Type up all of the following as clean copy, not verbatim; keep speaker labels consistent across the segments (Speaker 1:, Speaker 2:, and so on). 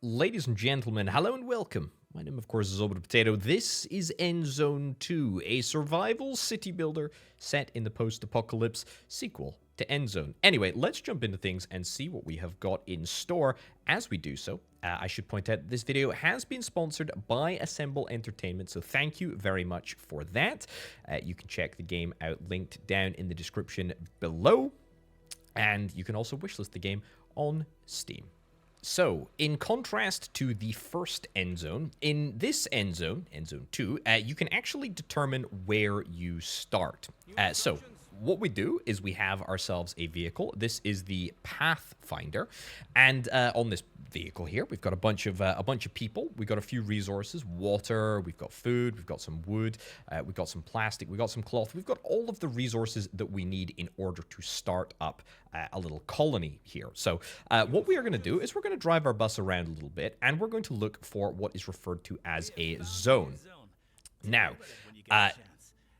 Speaker 1: Ladies and gentlemen, hello and welcome. My name, of course, is Orbital Potato. This is Endzone 2, a survival city builder set in the post-apocalypse sequel to Endzone. Anyway, let's jump into things and see what we have got in store. As we do so, I should point out this video has been sponsored by Assemble Entertainment, so thank you very much for that. You can check the game out linked down in the description below, and you can also wishlist the game on Steam. So, in contrast to the first Endzone, in this Endzone, Endzone 2, you can actually determine where you start. So, what we do is we have ourselves a vehicle. This is the Pathfinder, and on this vehicle here, we've got a bunch of people. We've got a few resources: water. We've got food. We've got some wood. We've got some plastic. We've got some cloth. We've got all of the resources that we need in order to start up a little colony here. So, what we are going to do is we're going to drive our bus around a little bit, and we're going to look for what is referred to as a zone. Now,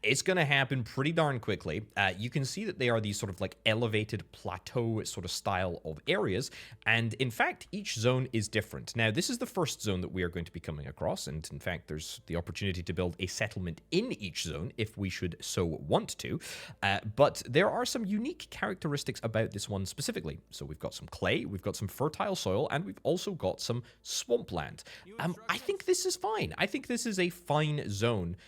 Speaker 1: it's going to happen pretty darn quickly. You can see that they are these sort of like elevated plateau sort of style of areas. And in fact, each zone is different. Now, this is the first zone that we are going to be coming across. And in fact, there's the opportunity to build a settlement in each zone if we should so want to. But there are some unique characteristics about this one specifically. So we've got some clay, we've got some fertile soil, and we've also got some swampland. I think this is fine. I think this is a fine zone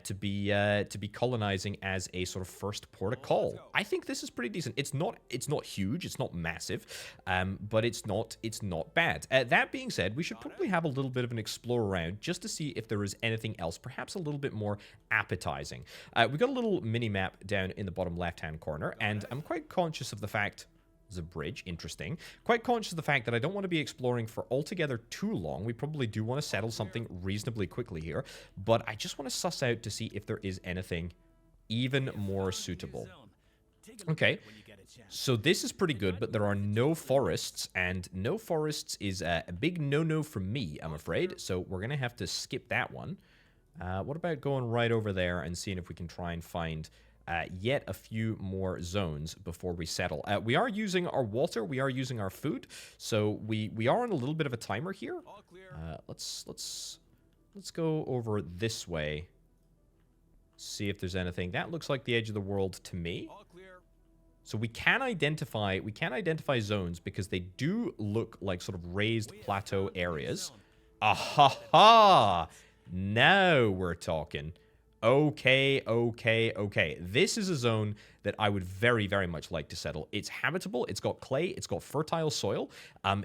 Speaker 1: to be colonizing as a sort of first port of call. I think this is pretty decent. It's not huge, it's not massive, but it's not bad. That being said, we should probably have a little bit of an explore around just to see if there is anything else, perhaps a little bit more appetizing. We've got a little mini map down in the bottom left-hand corner, and I'm quite conscious of the fact. There's a bridge, interesting. Quite conscious of the fact that I don't want to be exploring for altogether too long. We probably do want to settle something reasonably quickly here, but I just want to suss out to see if there is anything even more suitable. Okay, so this is pretty good, but there are no forests, and no forests is a big no-no for me, I'm afraid, so we're going to have to skip that one. What about going right over there and seeing if we can try and find yet a few more zones before we settle. We are using our water, we are using our food, so we are on a little bit of a timer here. Let's go over this way. See if there's anything. That looks like the edge of the world to me. So we can identify zones because they do look like sort of raised plateau areas. Aha! Now we're talking. Okay. This is a zone that I would very, very much like to settle. It's habitable, it's got clay, it's got fertile soil,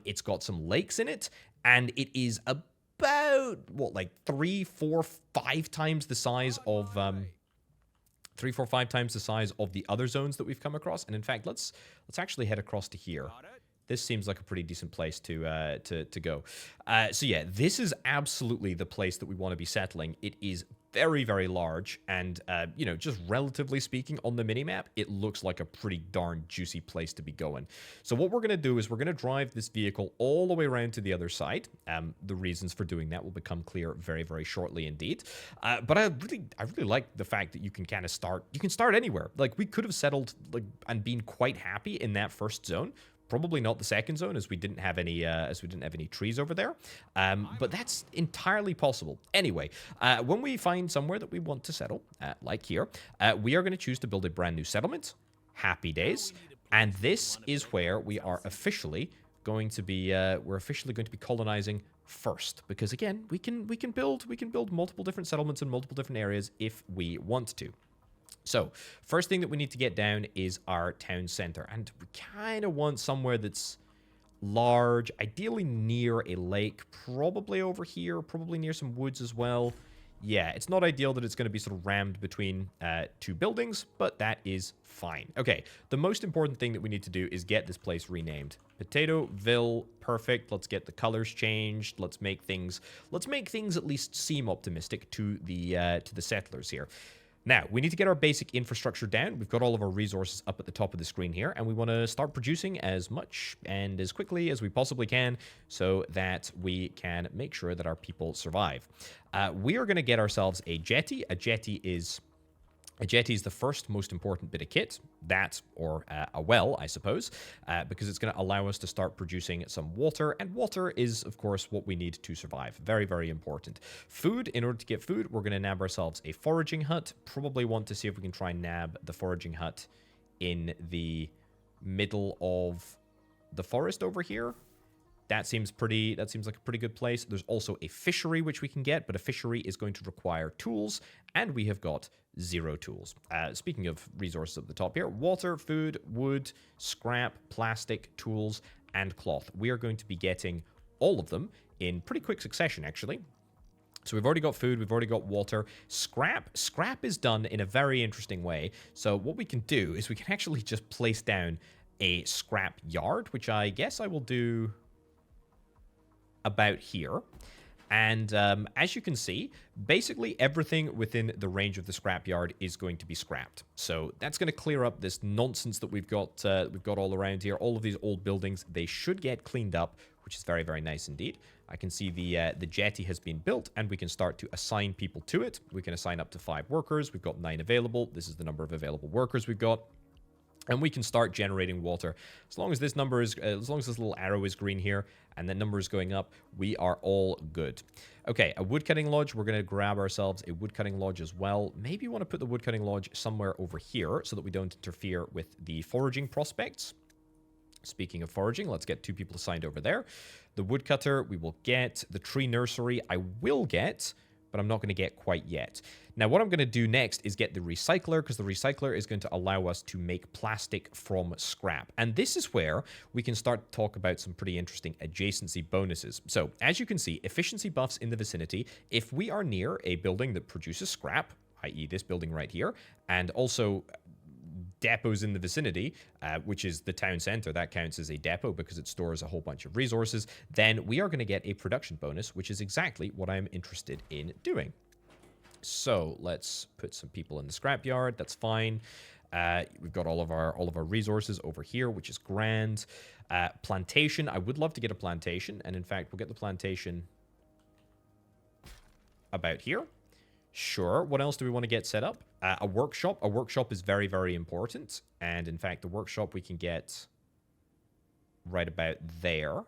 Speaker 1: it's got some lakes in it, and it is about, what, like 3, 4, 5 times the size of, 3, 4, 5 times the size of the other zones that we've come across. And in fact, let's actually head across to here. This seems like a pretty decent place to go. So yeah, this is absolutely the place that we want to be settling. It is very, very large, and, you know, just relatively speaking on the minimap, it looks like a pretty darn juicy place to be going. So what we're going to do is we're going to drive this vehicle all the way around to the other side. The reasons for doing that will become clear very, very shortly indeed. But I really like the fact that you can kind of start anywhere. Like, we could have settled, like, and been quite happy in that first zone. Probably not the second zone, as we didn't have any trees over there. But that's entirely possible. Anyway, when we find somewhere that we want to settle, like here, we are going to choose to build a brand new settlement. Happy days. And this is where we are officially going to be. We're officially going to be colonizing first, because again, we can build multiple different settlements in multiple different areas if we want to. So, first thing that we need to get down is our town center, and we kind of want somewhere that's large, ideally near a lake, probably over here, probably near some woods as well. Yeah, it's not ideal that it's going to be sort of rammed between two buildings, but that is fine. Okay, the most important thing that we need to do is get this place renamed. Potatoville, perfect. Let's get the colors changed. Let's make things at least seem optimistic to the settlers here. Now, we need to get our basic infrastructure down. We've got all of our resources up at the top of the screen here, and we want to start producing as much and as quickly as we possibly can so that we can make sure that our people survive. We are going to get ourselves a jetty. A jetty is A jetty is the first most important bit of kit, that or a well, I suppose, because it's going to allow us to start producing some water, and water is, of course, what we need to survive. Very, very important. Food, in order to get food, we're going to nab ourselves a foraging hut. Probably want to see if we can try and nab the foraging hut in the middle of the forest over here. That seems like a pretty good place. There's also a fishery which we can get, but a fishery is going to require tools, and we have got 0 tools. Speaking of resources at the top here, water, food, wood, scrap, plastic, tools, and cloth. We are going to be getting all of them in pretty quick succession, actually. So we've already got food, we've already got water. Scrap is done in a very interesting way. So what we can do is we can actually just place down a scrap yard, which I guess I will do about here. And as you can see, basically everything within the range of the scrapyard is going to be scrapped. So that's going to clear up this nonsense that we've got all around here. All of these old buildings, they should get cleaned up, which is very, very nice indeed. I can see the jetty has been built, and we can start to assign people to it. We can assign up to 5 workers. We've got 9 available. This is the number of available workers we've got. And we can start generating water. As long as this number is, as long as this little arrow is green here, and the number is going up, we are all good. Okay, a woodcutting lodge. We're going to grab ourselves a woodcutting lodge as well. Maybe you want to put the woodcutting lodge somewhere over here so that we don't interfere with the foraging prospects. Speaking of foraging, let's get 2 people assigned over there. The woodcutter, we will get. The tree nursery, I will get, but I'm not going to get quite yet. Now, what I'm going to do next is get the recycler, because the recycler is going to allow us to make plastic from scrap. And this is where we can start to talk about some pretty interesting adjacency bonuses. So, as you can see, efficiency buffs in the vicinity. If we are near a building that produces scrap, i.e. this building right here, and also depots in the vicinity, which is the town center, that counts as a depot because it stores a whole bunch of resources, then we are going to get a production bonus, which is exactly what I'm interested in doing. So let's put some people in the scrapyard. That's fine. We've got all of our resources over here, which is grand. Plantation. I would love to get a plantation, and in fact, we'll get the plantation about here. Sure. What else do we want to get set up? A workshop. A workshop is very, very important. And in fact, the workshop we can get right about there.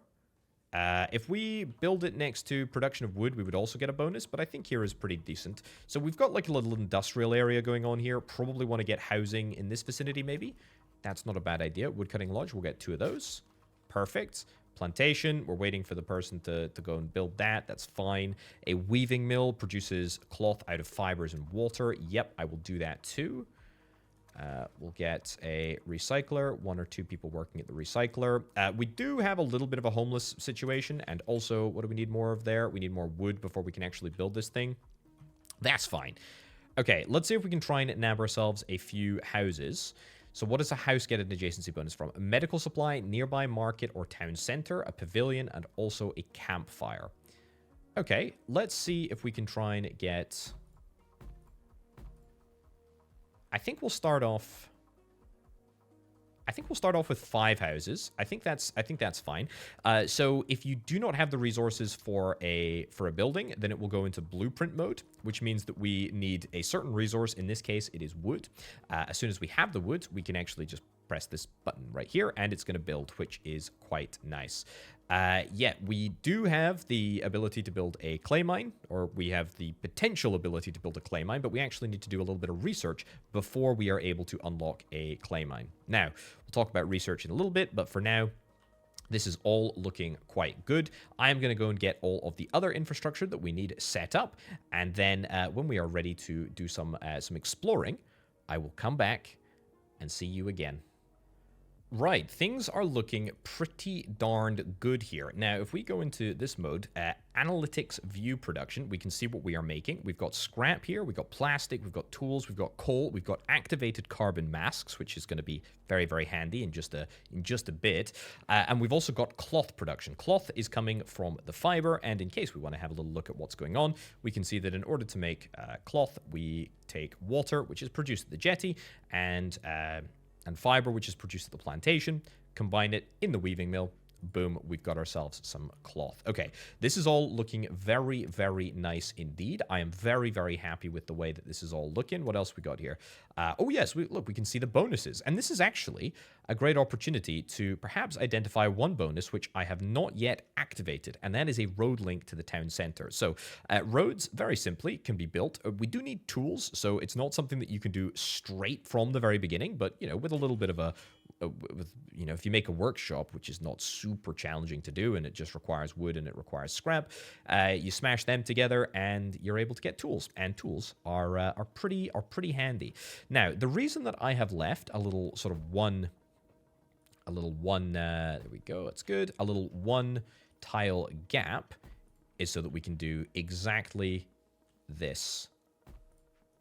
Speaker 1: If we build it next to production of wood, we would also get a bonus, but I think here is pretty decent. So we've got like a little industrial area going on here. Probably want to get housing in this vicinity, maybe. That's not a bad idea. Woodcutting lodge, we'll get 2 of those. Perfect. Plantation, we're waiting for the person to go and build that. That's fine. A weaving mill produces cloth out of fibers and water. Yep, I will do that too. We'll get a recycler, 1 or 2 people working at the recycler. We do have a little bit of a homeless situation, and also, what do we need more of there? We need more wood before we can actually build this thing. That's fine. Okay, let's see if we can try and nab ourselves a few houses. So what does a house get an adjacency bonus from? A medical supply, nearby market or town center, a pavilion, and also a campfire. Okay, let's see if we can try and get... I think we'll start off with 5 houses. I think that's fine. So if you do not have the resources for a building, then it will go into blueprint mode, which means that we need a certain resource. In this case, it is wood. As soon as we have the wood, we can actually just press this button right here, and it's going to build, which is quite nice. Yeah, we do have the ability to build a clay mine, or we have the potential ability to build a clay mine, but we actually need to do a little bit of research before we are able to unlock a clay mine. Now, we'll talk about research in a little bit, but for now, this is all looking quite good. I am going to go and get all of the other infrastructure that we need set up, and then when we are ready to do some exploring, I will come back and see you again. Right, things are looking pretty darned good here. Now, if we go into this mode, analytics view production, we can see what we are making. We've got scrap here, we've got plastic, we've got tools, we've got coal, we've got activated carbon masks, which is going to be very, very handy in just a bit. And we've also got cloth production. Cloth is coming from the fiber, and in case we want to have a little look at what's going on, we can see that in order to make cloth, we take water, which is produced at the jetty, and fiber, which is produced at the plantation, combine it in the weaving mill, boom, we've got ourselves some cloth. Okay, this is all looking very, very nice indeed. I am very, very happy with the way that this is all looking. What else we got here? Oh yes, look, we can see the bonuses. And this is actually a great opportunity to perhaps identify one bonus which I have not yet activated, and that is a road link to the town center. So roads, very simply, can be built. We do need tools, so it's not something that you can do straight from the very beginning, but, you know, with a little bit of if you make a workshop, which is not super challenging to do, and it just requires wood and it requires scrap, you smash them together and you're able to get tools, and tools are pretty handy. Now, the reason that I have left a little sort of there we go, that's good, a little one tile gap is so that we can do exactly this.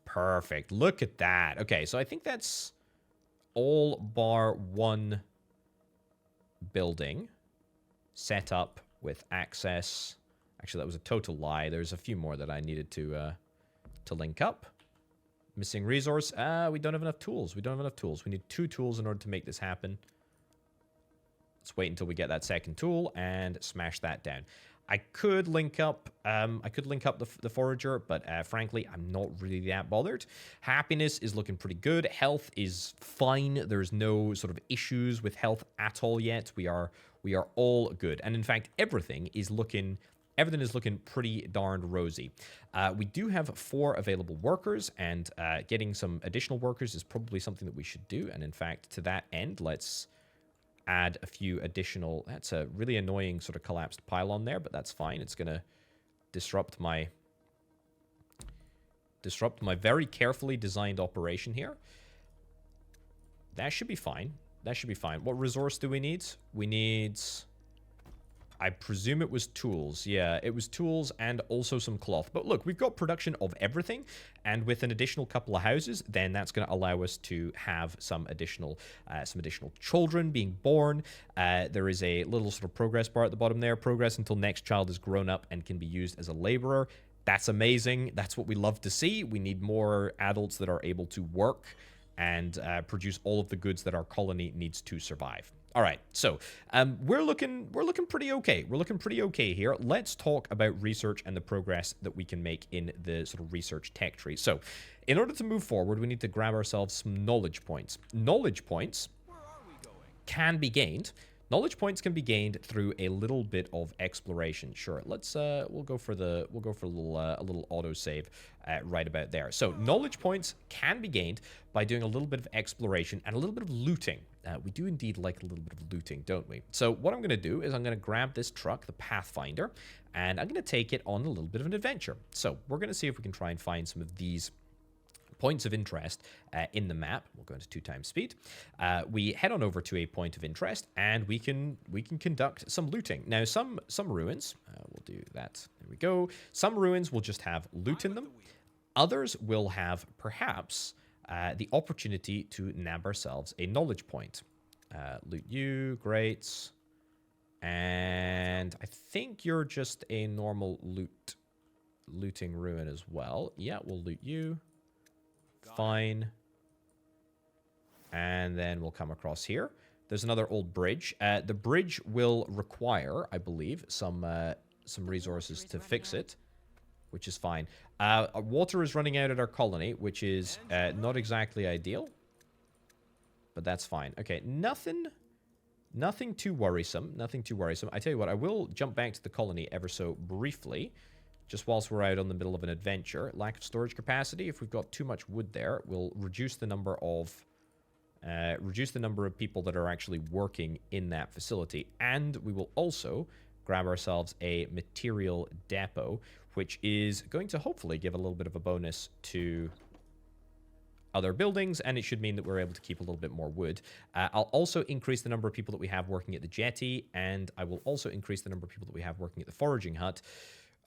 Speaker 1: Perfect. Look at that. Okay, so I think that's all bar one building set up with access. Actually, that was a total lie. There's a few more that I needed to link up. Missing resource. We don't have enough tools. We don't have enough tools. We need 2 tools in order to make this happen. Let's wait until we get that second tool and smash that down. I could link up the forager, but frankly, I'm not really that bothered. Happiness is looking pretty good. Health is fine. There's no sort of issues with health at all yet. We are all good. And in fact, everything is looking pretty darned rosy. We do have 4 available workers, and getting some additional workers is probably something that we should do. And in fact, to that end, let's add a few additional. That's a really annoying sort of collapsed pylon there, but that's fine. It's gonna disrupt my very carefully designed operation here. That should be fine. That should be fine. What resource do we need? We need, I presume it was tools. Yeah, it was tools and also some cloth. But look, we've got production of everything, and with an additional couple of houses, then that's going to allow us to have some additional children being born. There is a little sort of progress bar at the bottom there. Progress until next child is grown up and can be used as a laborer. That's amazing. That's what we love to see. We need more adults that are able to work and produce all of the goods that our colony needs to survive. All right, so we're looking pretty okay. We're looking pretty okay here. Let's talk about research and the progress that we can make in the sort of research tech tree. So, in order to move forward, we need to grab ourselves some knowledge points. Knowledge points can be gained. Knowledge points can be gained through a little bit of exploration. Sure, let's we'll go for a little autosave right about there. So knowledge points can be gained by doing a little bit of exploration and a little bit of looting. We do indeed like a little bit of looting, don't we? So what I'm going to do is I'm going to grab this truck, the Pathfinder, and I'm going to take it on a little bit of an adventure. So we're going to see if we can try and find some of these points of interest in the map. We'll go into 2 times speed. We head on over to a point of interest, and we can conduct some looting. Now, some ruins, we'll do that. There we go. Some ruins will just have loot in them. Others will have perhaps the opportunity to nab ourselves a knowledge point. Loot you, great. And I think you're just a normal looting ruin as well. Yeah, we'll loot you. Fine. And then we'll come across here. There's another old bridge. The bridge will require, I believe, some resources to fix it, which is fine. Water is running out at our colony, which is not exactly ideal, but that's fine. Okay, nothing too worrisome. Nothing too worrisome. I tell you what, I will jump back to the colony ever so briefly, just whilst we're out on the middle of an adventure. Lack of storage capacity. If we've got too much wood there, we'll reduce the number of people that are actually working in that facility. And we will also grab ourselves a material depot, which is going to hopefully give a little bit of a bonus to other buildings, and it should mean that we're able to keep a little bit more wood. I'll also increase the number of people that we have working at the jetty, and I will also increase the number of people that we have working at the foraging hut,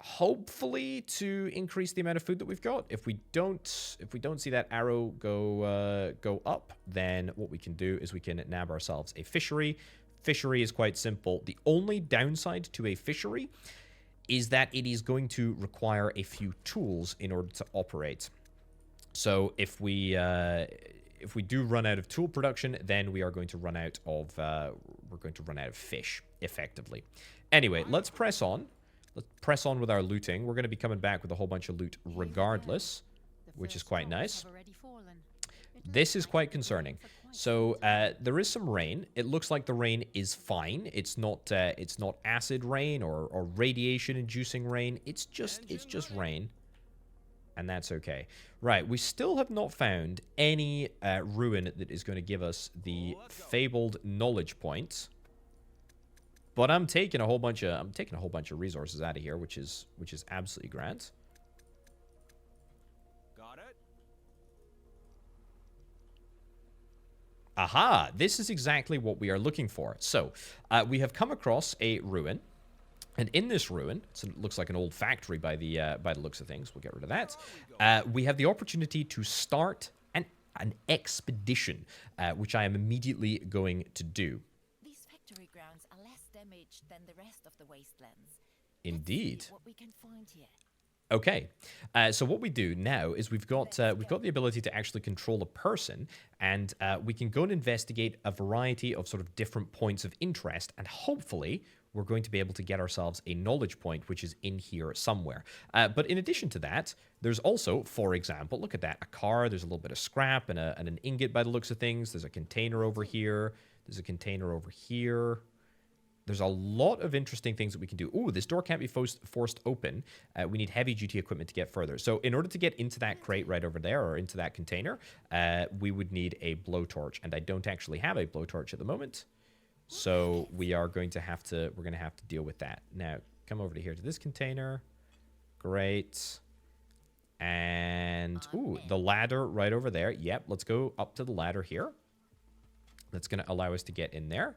Speaker 1: hopefully to increase the amount of food that we've got. If we don't see that arrow go up, then what we can do is we can nab ourselves a fishery. Fishery is quite simple. The only downside to a fishery is that it is going to require a few tools in order to operate. So if we if we do run out of tool production, then we are going to run out of fish, effectively. Anyway, let's press on. Let's press on with our looting. We're going to be coming back with a whole bunch of loot regardless, which is quite nice. This is quite concerning. So there is some rain. It looks like the rain is fine. It's not acid rain or radiation-inducing rain. It's just rain, and that's okay. Right, we still have not found any ruin that is going to give us the fabled knowledge points. But I'm taking a whole bunch of resources out of here, which is absolutely grand.
Speaker 2: Got it.
Speaker 1: Aha! This is exactly what we are looking for. So, we have come across a ruin. And in this ruin, so it looks like an old factory by the looks of things. We'll get rid of that. We have the opportunity to start an expedition, which I am immediately going to do.
Speaker 3: These factory grounds are less damaged than the rest of the wastelands.
Speaker 1: Indeed.
Speaker 3: Let's see what we can find here.
Speaker 1: Okay, so what we do now is we've got the ability to actually control a person, and we can go and investigate a variety of sort of different points of interest, and hopefully we're going to be able to get ourselves a knowledge point, which is in here somewhere. But in addition to that, there's also, for example, look at that, a car. There's a little bit of scrap and an ingot by the looks of things. There's a container over here. There's a container over here. There's a lot of interesting things that we can do. Ooh, this door can't be forced open. We need heavy-duty equipment to get further. So in order to get into that crate right over there, or into that container, we would need a blowtorch. And I don't actually have a blowtorch at the moment. So we're going to have to deal with that. Now, come over to here to this container. Great. And, ooh, the ladder right over there. Yep, let's go up to the ladder here. That's going to allow us to get in there.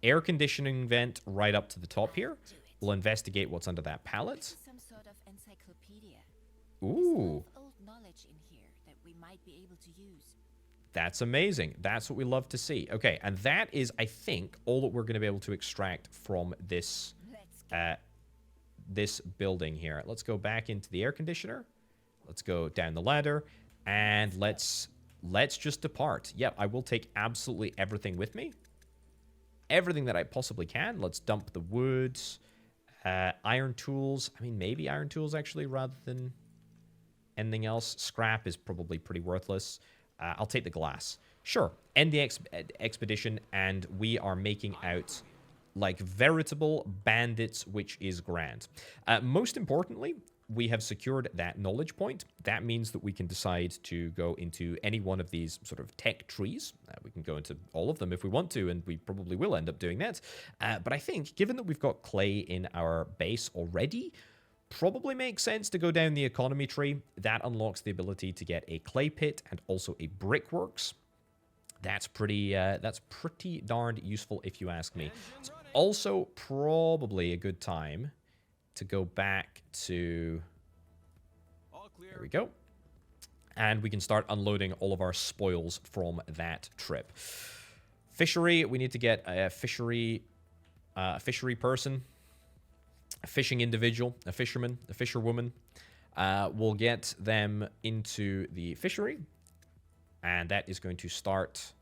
Speaker 1: Air conditioning vent right up to the top here. We'll investigate what's under that pallet.
Speaker 3: Some sort of encyclopedia.
Speaker 1: Ooh.
Speaker 3: There's old knowledge in here that we might be able to use.
Speaker 1: That's amazing. That's what we love to see. Okay, and that is, I think, all that we're going to be able to extract from this this building here. Let's go back into the air conditioner. Let's go down the ladder, and let's just depart. Yep, I will take absolutely everything with me. Everything that I possibly can. Let's dump the wood, iron tools. I mean, maybe iron tools, actually, rather than anything else. Scrap is probably pretty worthless. I'll take the glass. Sure. End the expedition, and we are making out like veritable bandits, which is grand. Most importantly, we have secured that knowledge point. That means that we can decide to go into any one of these sort of tech trees. We can go into all of them if we want to, and we probably will end up doing that. But I think, given that we've got clay in our base already, probably makes sense to go down the economy tree. That unlocks the ability to get a clay pit and also a brickworks. That's pretty darned useful if you ask me. It's also probably a good time to go back to... There we go. And we can start unloading all of our spoils from that trip. Fishery, we need to get a fishery person, a fishing individual, a fisherman, a fisherwoman. We'll get them into the fishery, and that is going to start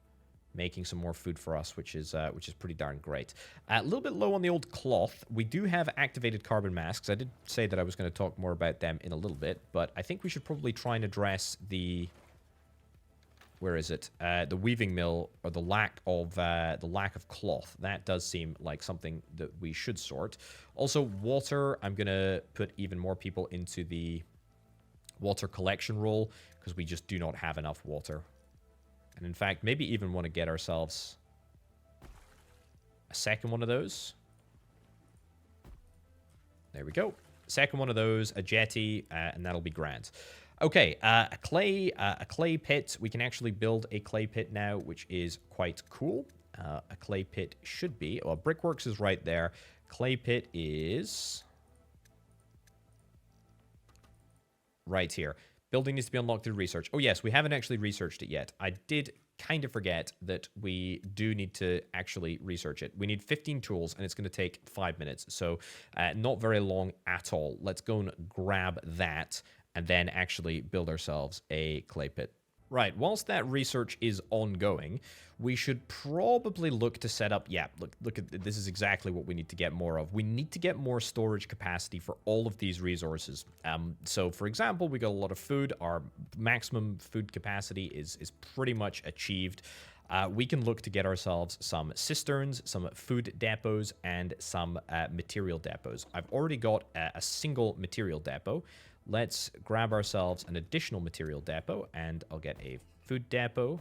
Speaker 1: making some more food for us, which is pretty darn great. A little bit low on the old cloth. We do have activated carbon masks. I did say that I was going to talk more about them in a little bit, but I think we should probably try and address the... Where is it? The weaving mill, or the lack of cloth. That does seem like something that we should sort. Also, water. I'm going to put even more people into the water collection role, because we just do not have enough water. And in fact, maybe even want to get ourselves a second one of those. There we go. Second one of those, a jetty, and that'll be grand. Okay, a clay pit. We can actually build a clay pit now, which is quite cool. A clay pit should be... Well, brickworks is right there. Clay pit is... right here. Building needs to be unlocked through research. Oh, yes, we haven't actually researched it yet. I did kind of forget that we do need to actually research it. We need 15 tools, and it's going to take 5 minutes. So not very long at all. Let's go and grab that, and then actually build ourselves a clay pit. Right, whilst that research is ongoing, we should probably look to set up... Yeah, look at this is exactly what we need to get more of. We need to get more storage capacity for all of these resources. So, for example, we got a lot of food. Our maximum food capacity is pretty much achieved. We can look to get ourselves some cisterns, some food depots, and some material depots. I've already got a single material depot. Let's grab ourselves an additional material depot, and I'll get a food depot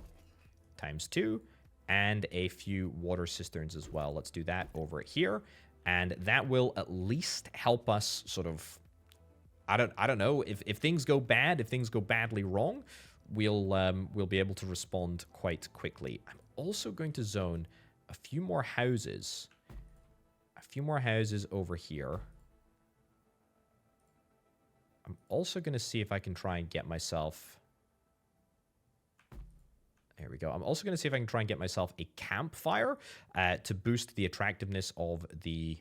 Speaker 1: ×2 and a few water cisterns as well. Let's do that over here, and that will at least help us sort of... I don't know, if things go bad, if things go badly wrong, we'll be able to respond quite quickly. I'm also going to zone a few more houses over here. I'm also going to see if I can try and get myself... There we go. I'm also going to see if I can try and get myself a campfire to boost the attractiveness of the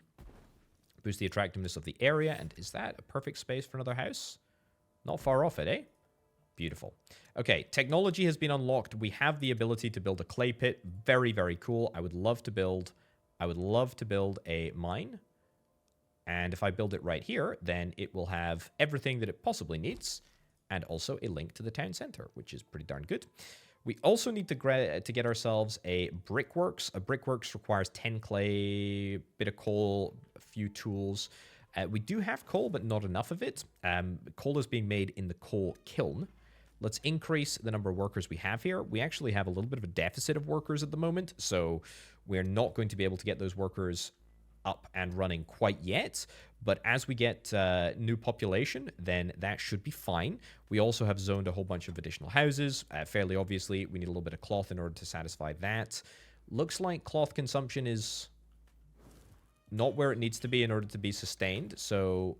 Speaker 1: area. And is that a perfect space for another house? Not far off it, eh? Beautiful. Okay, technology has been unlocked. We have the ability to build a clay pit. Very, very cool. I would love to build a mine. And if I build it right here, then it will have everything that it possibly needs, and also a link to the town center, which is pretty darn good. We also need to get ourselves a brickworks. A brickworks requires 10 clay, bit of coal, a few tools. We do have coal, but not enough of it. Coal is being made in the coal kiln. Let's increase the number of workers we have here. We actually have a little bit of a deficit of workers at the moment, so we're not going to be able to get those workers up and running quite yet, but as we get new population, then that should be fine. We also have zoned a whole bunch of additional houses. Fairly obviously, we need a little bit of cloth in order to satisfy that. Looks like cloth consumption is not where it needs to be in order to be sustained, so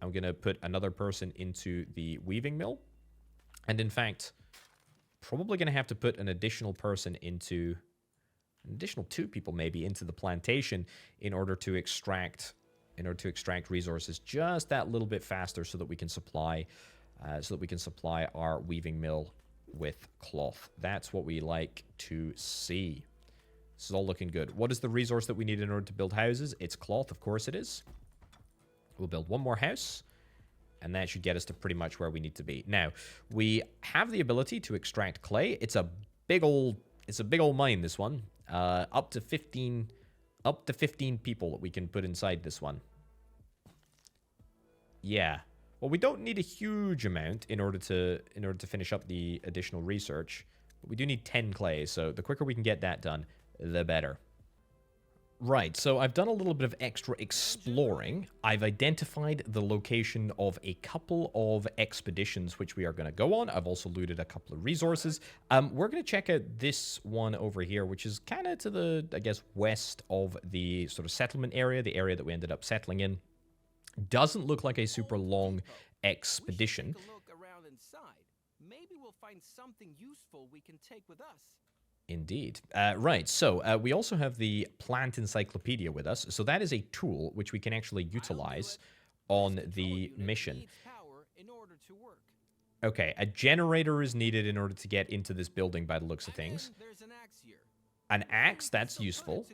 Speaker 1: I'm going to put another person into the weaving mill. And in fact, probably going to have to put an additional person into... an additional 2 people maybe into the plantation in order to extract resources just that little bit faster so that we can supply our weaving mill with cloth. That's what we like to see. This is all looking good. What is the resource that we need in order to build houses? It's cloth, of course it is. We'll build one more house, and that should get us to pretty much where we need to be. Now, we have the ability to extract clay. It's a big old mine, this one. Up to 15 people that we can put inside this one. Yeah. Well, we don't need a huge amount in order to finish up the additional research. But we do need 10 clay, so the quicker we can get that done, the better. Right, so I've done a little bit of extra exploring. I've identified the location of a couple of expeditions which we are going to go on. I've also looted a couple of resources. We're going to check out this one over here, which is kind of to the, I guess, west of the sort of settlement area, the area that we ended up settling in. Doesn't look like a super long expedition.
Speaker 2: Take a look around inside. Maybe we'll find something useful we can take with us.
Speaker 1: Indeed. Right, so we also have the plant encyclopedia with us. So that is a tool which we can actually utilize on the mission. Okay, a generator is needed in order to get into this building by the looks of things. An axe, that's useful.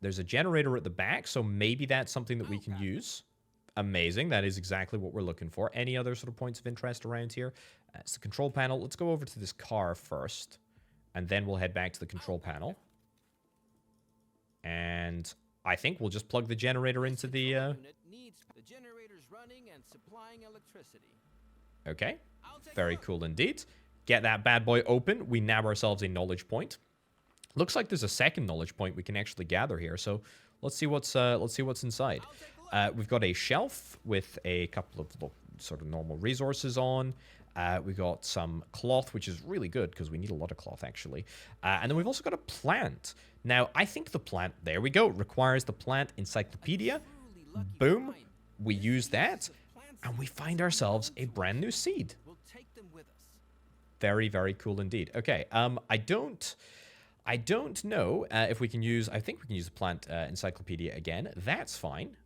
Speaker 1: There's a generator at the back, so maybe that's something that we can use. Amazing, that is exactly what we're looking for. Any other sort of points of interest around here? It's the control panel. Let's go over to this car first. And then we'll head back to the control panel. And I think we'll just plug the generator into the...
Speaker 2: The generator's running and supplying electricity.
Speaker 1: Okay, very cool indeed. Get that bad boy open. We nab ourselves a knowledge point. Looks like there's a second knowledge point we can actually gather here. So let's see what's inside. We've got a shelf with a couple of sort of normal resources on. We got some cloth, which is really good because we need a lot of cloth, actually. And then we've also got a plant. Now, I think the plant, there we go, requires the plant encyclopedia. Boom. We use that, and we find ourselves a brand new seed. Very, very cool indeed. Okay, I don't know if we can use, I think we can use the plant encyclopedia again. That's fine.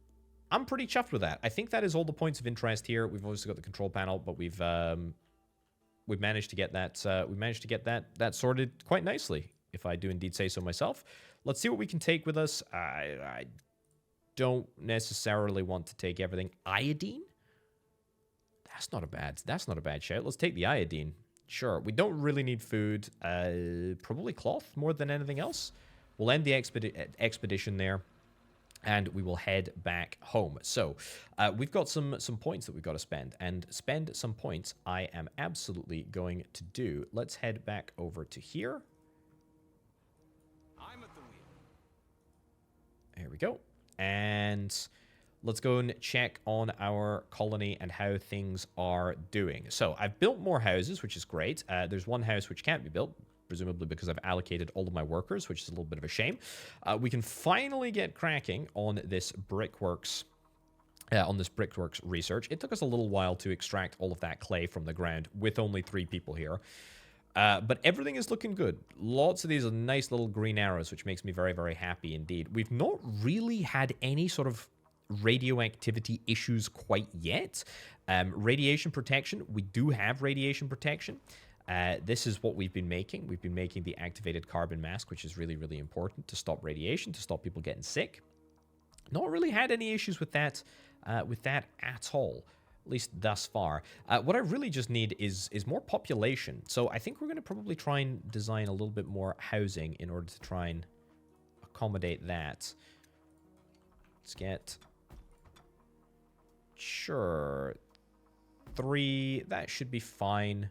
Speaker 1: I'm pretty chuffed with that. I think that is all the points of interest here. We've also got the control panel, but we've we've managed to get that. That sorted quite nicely, if I do indeed say so myself. Let's see what we can take with us. I don't necessarily want to take everything. Iodine? That's not a bad shout. Let's take the iodine. Sure. We don't really need food. Probably cloth more than anything else. We'll end the expedition there, and we will head back home. So, we've got some points that we've got to spend, and spend some points I am absolutely going to do. Let's head back over to here.
Speaker 2: I'm at the wheel.
Speaker 1: There we go. And let's go and check on our colony and how things are doing. So, I've built more houses, which is great. There's one house which can't be built, presumably because I've allocated all of my workers, which is a little bit of a shame. We can finally get cracking on this brickworks research. It took us a little while to extract all of that clay from the ground with only 3 people here. But everything is looking good. Lots of these are nice little green arrows, which makes me very, very happy indeed. We've not really had any sort of radioactivity issues quite yet. Radiation protection, we do have radiation protection. This is what we've been making. We've been making the activated carbon mask, which is really, really important to stop radiation, to stop people getting sick. Not really had any issues with that at all, at least thus far. What I really just need is more population. So I think we're going to probably try and design a little bit more housing in order to try and accommodate that. Let's get... Sure. 3, that should be fine.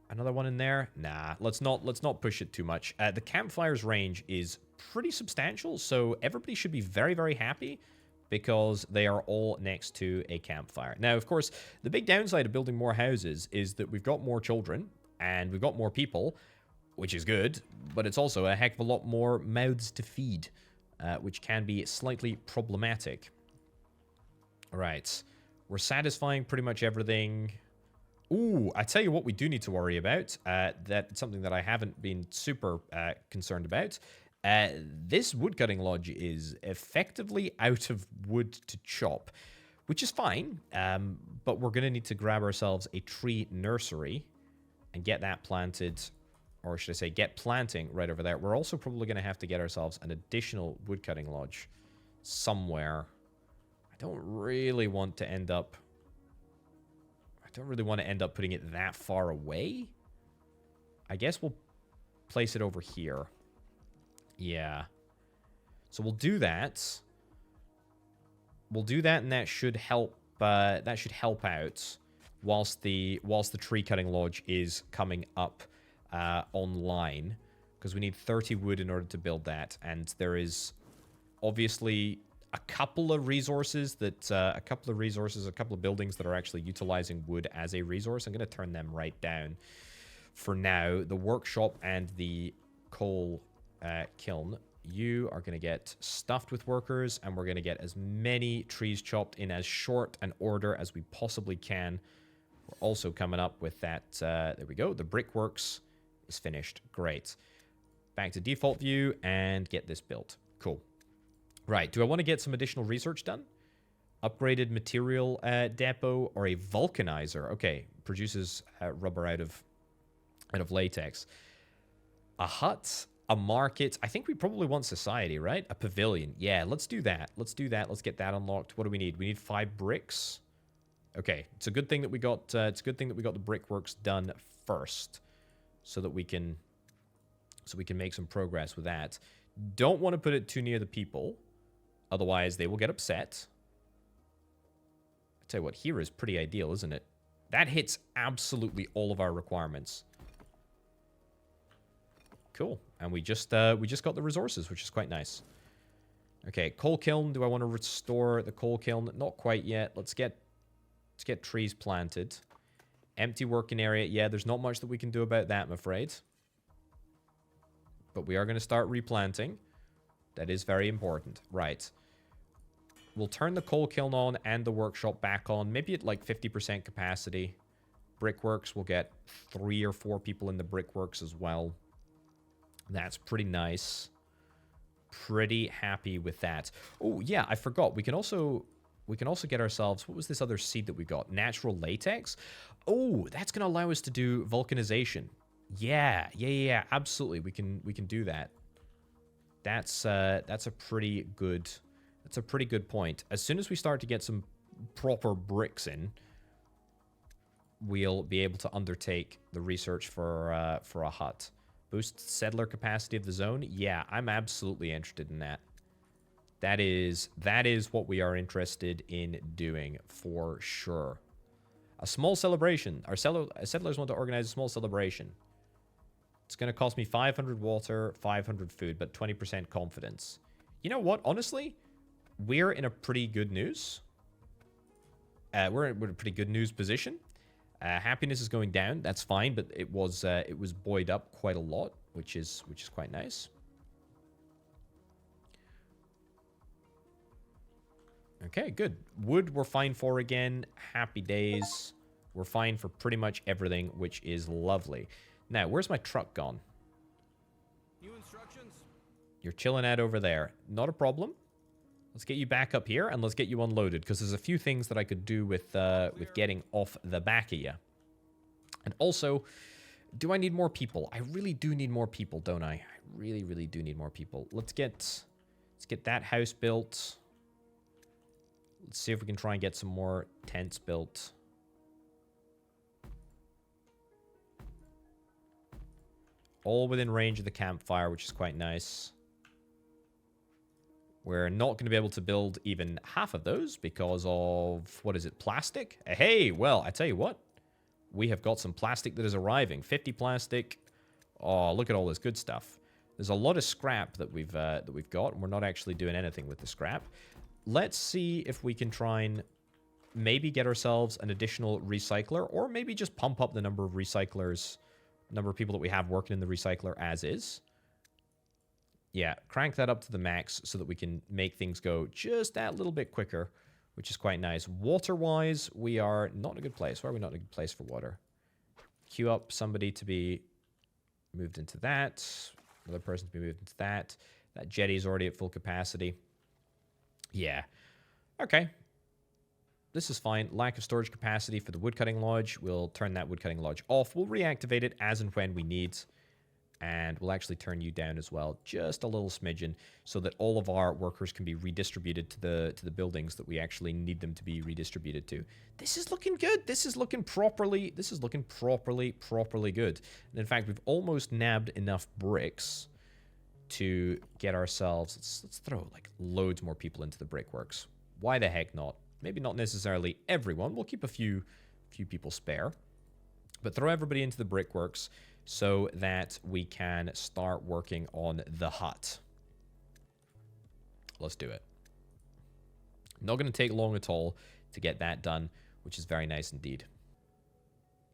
Speaker 1: Another one in there? Nah, let's not push it too much. The campfire's range is pretty substantial, so everybody should be very, very happy because they are all next to a campfire. Now, of course, the big downside of building more houses is that we've got more children and we've got more people, which is good, but it's also a heck of a lot more mouths to feed, which can be slightly problematic. All right, we're satisfying pretty much everything. Ooh, I tell you what we do need to worry about. That's something that I haven't been super concerned about. This woodcutting lodge is effectively out of wood to chop, which is fine, but we're going to need to grab ourselves a tree nursery and get that planted, or should I say get planting right over there. We're also probably going to have to get ourselves an additional woodcutting lodge somewhere. I don't really want to end up putting it that far away. I guess we'll place it over here. Yeah. So we'll do that. We'll do that, and that should help. That should help out whilst the tree cutting lodge is coming up online, because we need 30 wood in order to build that, and there is obviously a couple of resources, a couple of buildings that are actually utilizing wood as a resource. I'm going to turn them right down for now. The workshop and the coal kiln, you are going to get stuffed with workers, and we're going to get as many trees chopped in as short an order as we possibly can. We're also coming up with that, there we go, the brickworks is finished. Great. Back to default view and get this built. Cool. Right, do I want to get some additional research done? Upgraded material depot or a vulcanizer. Okay, produces rubber out of latex. A hut, a market. I think we probably want society, right? A pavilion. Yeah, let's do that. Let's do that. Let's get that unlocked. What do we need? We need 5 bricks. Okay, it's a good thing that we got. It's a good thing that we got the brickworks done first, so that we can make some progress with that. Don't want to put it too near the people. Otherwise, they will get upset. I tell you what, here is pretty ideal, isn't it? That hits absolutely all of our requirements. Cool. And we just got the resources, which is quite nice. Okay, coal kiln. Do I want to restore the coal kiln? Not quite yet. Let's get trees planted. Empty working area. Yeah, there's not much that we can do about that, I'm afraid. But we are going to start replanting. That is very important. Right. We'll turn the coal kiln on and the workshop back on. Maybe at like 50% capacity. Brickworks, we'll get 3 or 4 people in the brickworks as well. That's pretty nice. Pretty happy with that. Oh, yeah, I forgot. We can also we can also get ourselves, what was this other seed that we got? Natural latex? Oh, that's going to allow us to do vulcanization. Yeah, absolutely. We can do that. That's a pretty good point. As soon as we start to get some proper bricks in, we'll be able to undertake the research for a hut. Boost settler capacity of the zone? Yeah, I'm absolutely interested in that. That is what we are interested in doing for sure. A small celebration. Our settlers want to organize a small celebration. It's going to cost me 500 water, 500 food, but 20% confidence. You know what? Honestly, we're in a pretty good news. We're in a pretty good news position. Happiness is going down. That's fine, but it was buoyed up quite a lot, which is quite nice. Okay, good. Wood we're fine for again. Happy days. We're fine for pretty much everything, which is lovely. Now, where's my truck gone?
Speaker 2: New instructions?
Speaker 1: You're chilling out over there. Not a problem. Let's get you back up here, and let's get you unloaded, because there's a few things that I could do with getting off the back of you. And also, do I need more people? I really do need more people, don't I? I really, really do need more people. Let's get that house built. Let's see if we can try and get some more tents built. All within range of the campfire, which is quite nice. We're not going to be able to build even half of those because of, what is it, plastic? Hey, well, I tell you what. We have got some plastic that is arriving. 50 plastic. Oh, look at all this good stuff. There's a lot of scrap that we've got, and we're not actually doing anything with the scrap. Let's see if we can try and maybe get ourselves an additional recycler, or maybe just pump up the number of recyclers, number of people that we have working in the recycler as is. Yeah, crank that up to the max so that we can make things go just that little bit quicker, which is quite nice. Water-wise, we are not in a good place. Why are we not in a good place for water? Queue up somebody to be moved into that. Another person to be moved into that. That jetty is already at full capacity. Yeah. Okay. This is fine. Lack of storage capacity for the woodcutting lodge. We'll turn that woodcutting lodge off. We'll reactivate it as and when we need. And we'll actually turn you down as well, just a little smidgen, so that all of our workers can be redistributed to the buildings that we actually need them to be redistributed to. This is looking good. This is looking properly good. And in fact, we've almost nabbed enough bricks to get ourselves, let's throw like loads more people into the brickworks. Why the heck not? Maybe not necessarily everyone. We'll keep a few people spare, but throw everybody into the brickworks so that we can start working on the hut. Let's do it. Not going to take long at all to get that done, which is very nice indeed.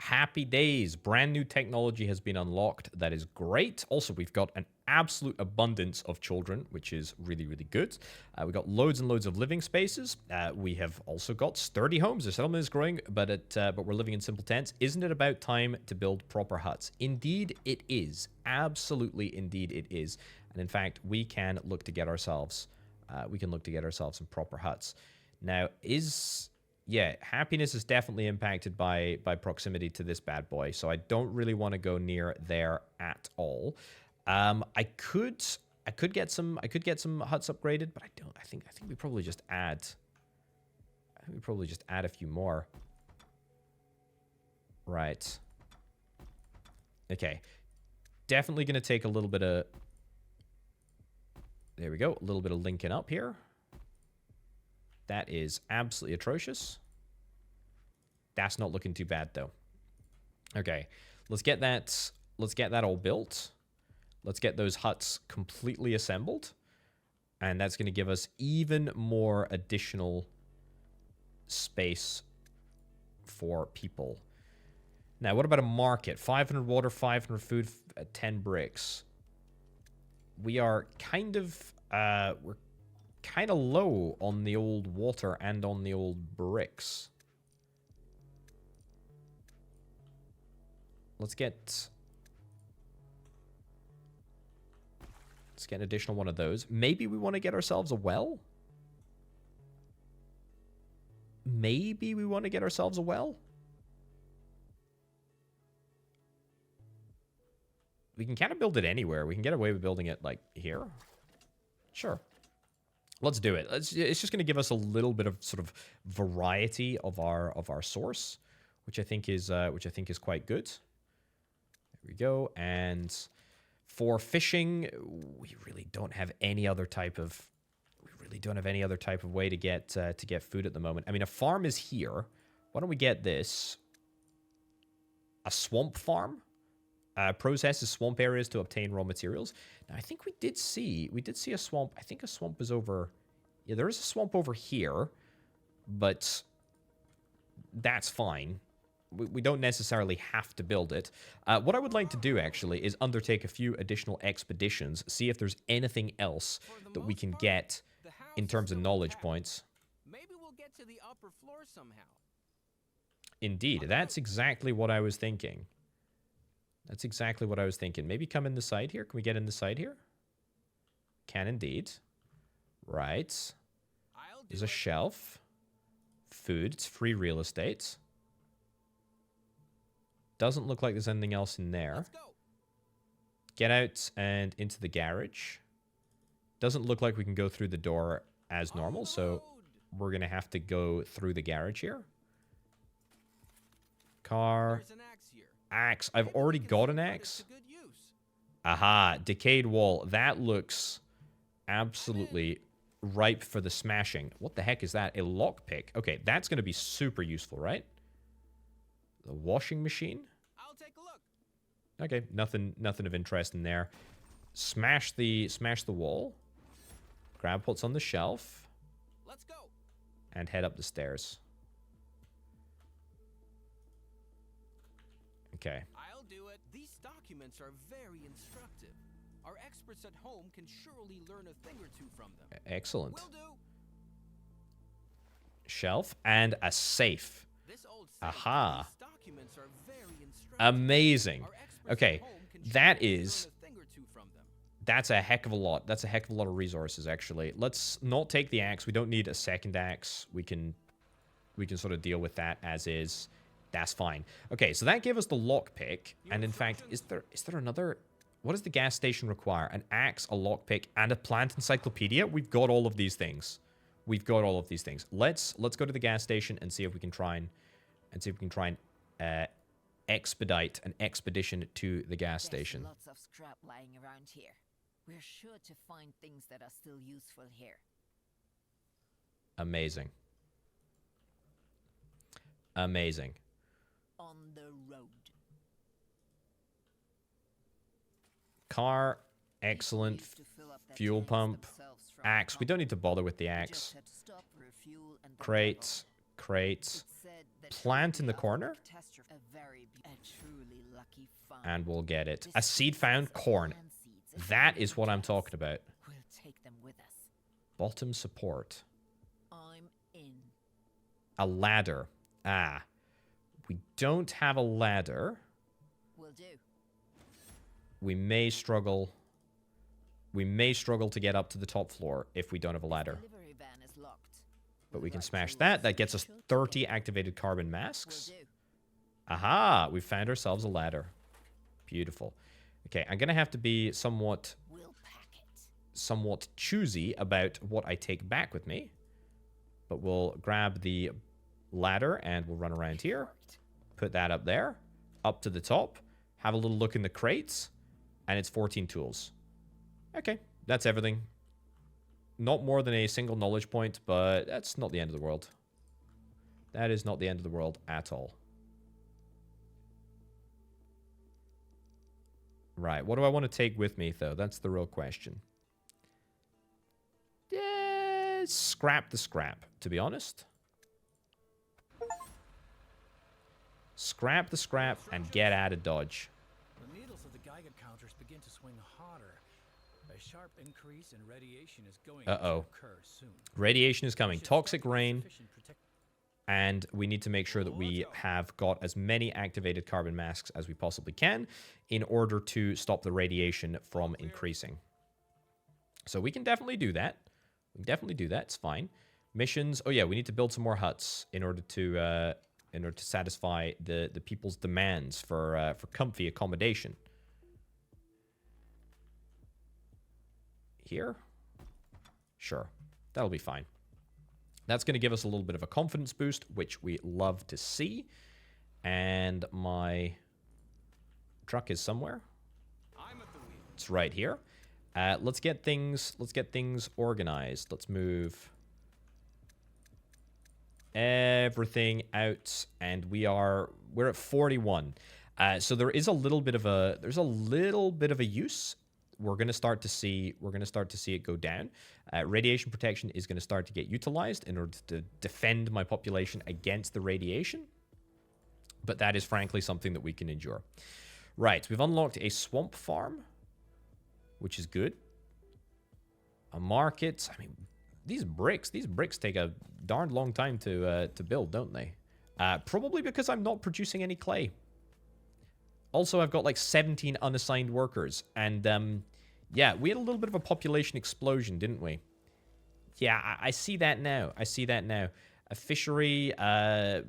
Speaker 1: Happy days. Brand new technology has been unlocked. That is great. Also, we've got an absolute abundance of children, which is really, really good. We've got loads and loads of living spaces. We have also got sturdy homes. The settlement is growing, but we're living in simple tents. Isn't it about time to build proper huts? Indeed, it is. Absolutely, indeed, it is. And in fact, we can look to get ourselves, some proper huts. Now, yeah, happiness is definitely impacted by proximity to this bad boy, so I don't really want to go near there at all. I could get some huts upgraded, but I don't. I think we probably just add. I think we probably just add a few more. Right. Okay. Definitely going to take a little bit of. There we go. A little bit of linking up here. That is absolutely atrocious. That's not looking too bad, though. Okay, let's get that all built. Let's get those huts completely assembled. And that's going to give us even more additional space for people. Now, what about a market? 500 water, 500 food, 10 bricks. We are kind of... we're kind of low on the old water and on the old bricks. Let's get an additional one of those. Maybe we want to get ourselves a well? maybe we want to get ourselves a well. We can kind of build it anywhere. We can get away with building it, like, here. Sure. Let's do it. It's just going to give us a little bit of sort of variety of our source, which I think is quite good. There we go. And for fishing, we really don't have any other type of way to get food at the moment. I mean, a farm is here. Why don't we get this? A swamp farm. Processes swamp areas to obtain raw materials. Now, I think we did see a swamp. I think a swamp is over. Yeah, there is a swamp over here, but that's fine. We don't necessarily have to build it. What I would like to do, actually, is undertake a few additional expeditions, see if there's anything else that we can get in terms of knowledge points.
Speaker 2: Maybe we'll get to the upper floor somehow.
Speaker 1: Indeed, that's exactly what I was thinking. That's exactly what I was thinking. Maybe come in the side here. Can we get in the side here? Can indeed. Right. There's a shelf. Food. It's free real estate. Doesn't look like there's anything else in there. Get out and into the garage. Doesn't look like we can go through the door as normal, so we're going to have to go through the garage here. Car. Axe. I've already got an axe. Aha. Decayed wall. That looks absolutely ripe for the smashing. What the heck is that? A lockpick. Okay, that's going to be super useful, right? The washing machine.
Speaker 2: I'll take a look.
Speaker 1: Okay, nothing of interest in there. Smash the wall. Grab what's on the shelf.
Speaker 2: Let's go.
Speaker 1: And head up the stairs. Okay.
Speaker 2: I'll do it. These documents are very instructive. Our experts at home can surely learn a thing or two from them.
Speaker 1: Excellent.
Speaker 2: Will do.
Speaker 1: Shelf and a safe.
Speaker 2: This old safe.
Speaker 1: Aha.
Speaker 2: These documents are very instructive.
Speaker 1: Amazing.
Speaker 2: Our experts
Speaker 1: Okay,
Speaker 2: at home can
Speaker 1: that
Speaker 2: surely
Speaker 1: is...
Speaker 2: learn a thing or two from them.
Speaker 1: That's a heck of a lot. That's a heck of a lot of resources, actually. Let's not take the axe. We don't need a second axe. We can sort of deal with that as is. That's fine. Okay, so that gave us the lockpick. And in fact, is there another... What does the gas station require? An axe, a lockpick, and a plant encyclopedia? We've got all of these things. We've got all of these things. Let's go to the gas station and see if we can try and expedite an expedition to the gas station.
Speaker 3: There's lots of scrap lying around here. We're sure to find things that are still useful here.
Speaker 1: Amazing. Amazing.
Speaker 3: On the road.
Speaker 1: Car, excellent. Fuel pump, axe. We don't need to bother with the axe. Crate, plant in the corner. And we'll get it. A seed found, corn. That is what I'm talking about.
Speaker 3: We'll take them with us.
Speaker 1: Bottom support.
Speaker 3: I'm in.
Speaker 1: A ladder. Ah. We don't have a ladder.
Speaker 3: Will do.
Speaker 1: We may struggle. We may struggle to get up to the top floor if we don't have a ladder.
Speaker 3: Delivery van is locked.
Speaker 1: But we can smash that. That gets us 30 activated carbon masks. Aha! We found ourselves a ladder. Beautiful. Okay, I'm going to have to be somewhat choosy about what I take back with me. But we'll grab the ladder and we'll run around here. Put that up there. Up to the top. Have a little look in the crates. And it's 14 tools. Okay, that's everything. Not more than a single knowledge point, but that's not the end of the world. That is not the end of the world at all. Right, what do I want to take with me, though? That's the real question. Yeah, scrap the scrap, to be honest. Scrap the scrap and get out of Dodge.
Speaker 4: The needles of the Geiger counters begin to swing harder. A sharp increase in radiation is going to occur soon.
Speaker 1: Radiation is coming. Toxic rain. And we need to make sure that we have got as many activated carbon masks as we possibly can in order to stop the radiation from increasing. So we can definitely do that. We can definitely do that. It's fine. Missions. Oh yeah, we need to build some more huts in order to satisfy the people's demands for comfy accommodation. Here? Sure. That'll be fine. That's going to give us a little bit of a confidence boost, which we love to see. And my truck is somewhere.
Speaker 2: I'm at the wheel.
Speaker 1: It's right here. Let's get things organized. Let's move everything out, and we're at 41. So there is a little bit of a use. We're going to start to see it go down. Radiation protection is going to start to get utilized in order to defend my population against the radiation. But that is frankly something that we can endure. Right, we've unlocked a swamp farm, which is good. A market. I mean, these bricks take a darn long time to build, don't they? Probably because I'm not producing any clay. Also, I've got like 17 unassigned workers, and yeah, we had a little bit of a population explosion, didn't we? Yeah, I see that now. A fishery,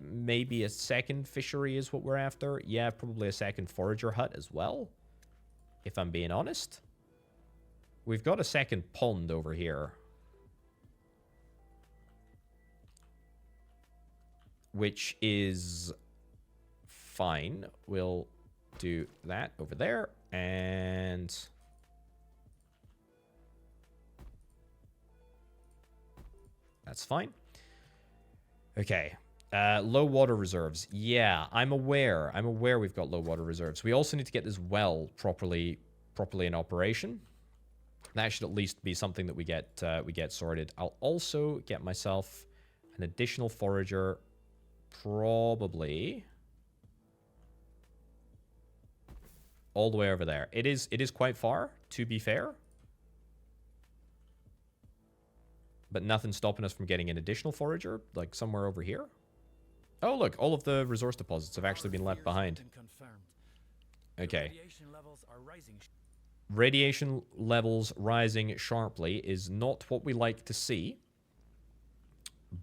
Speaker 1: maybe a second fishery is what we're after. Yeah, probably a second forager hut as well, if I'm being honest. We've got a second pond over here, which is fine. We'll do that over there, and that's fine. Okay. Low water reserves. Yeah, I'm aware we've got low water reserves. We also need to get this well properly in operation. That should at least be something that we get sorted. I'll also get myself an additional forager, probably all the way over there. It is quite far, to be fair. But nothing's stopping us from getting an additional forager, like somewhere over here. Oh, look, all of the resource deposits have actually been left behind. Okay. Radiation levels rising sharply is not what we like to see,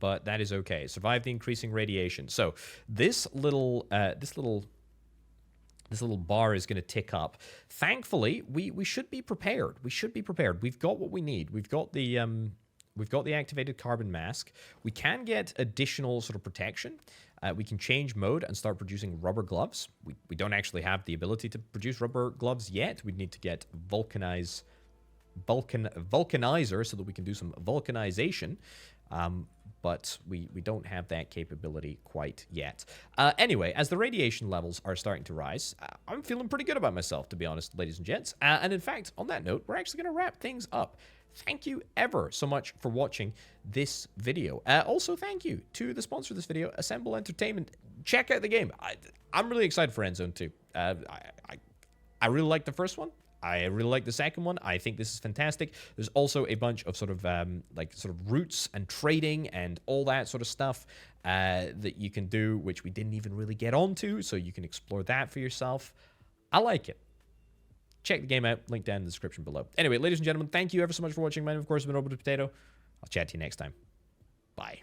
Speaker 1: but that is okay. Survive the increasing radiation. So this little bar is going to tick up. Thankfully, we should be prepared. We've got what we need. We've got the activated carbon mask. We can get additional sort of protection. We can change mode and start producing rubber gloves. We don't actually have the ability to produce rubber gloves yet. We'd need to get vulcanizer so that we can do some vulcanization. But we don't have that capability quite yet. Anyway, as the radiation levels are starting to rise, I'm feeling pretty good about myself, to be honest, ladies and gents. And in fact, on that note, we're actually going to wrap things up. Thank you ever so much for watching this video. Also, thank you to the sponsor of this video, Assemble Entertainment. Check out the game. I'm really excited for Endzone 2. I really like the first one. I really like the second one. I think this is fantastic. There's also a bunch of sort of routes and trading and all that sort of stuff that you can do, which we didn't even really get onto, so you can explore that for yourself. I like it. Check the game out. Link down in the description below. Anyway, ladies and gentlemen, thank you ever so much for watching. My name, of course, has been Orbital Potato. I'll chat to you next time. Bye.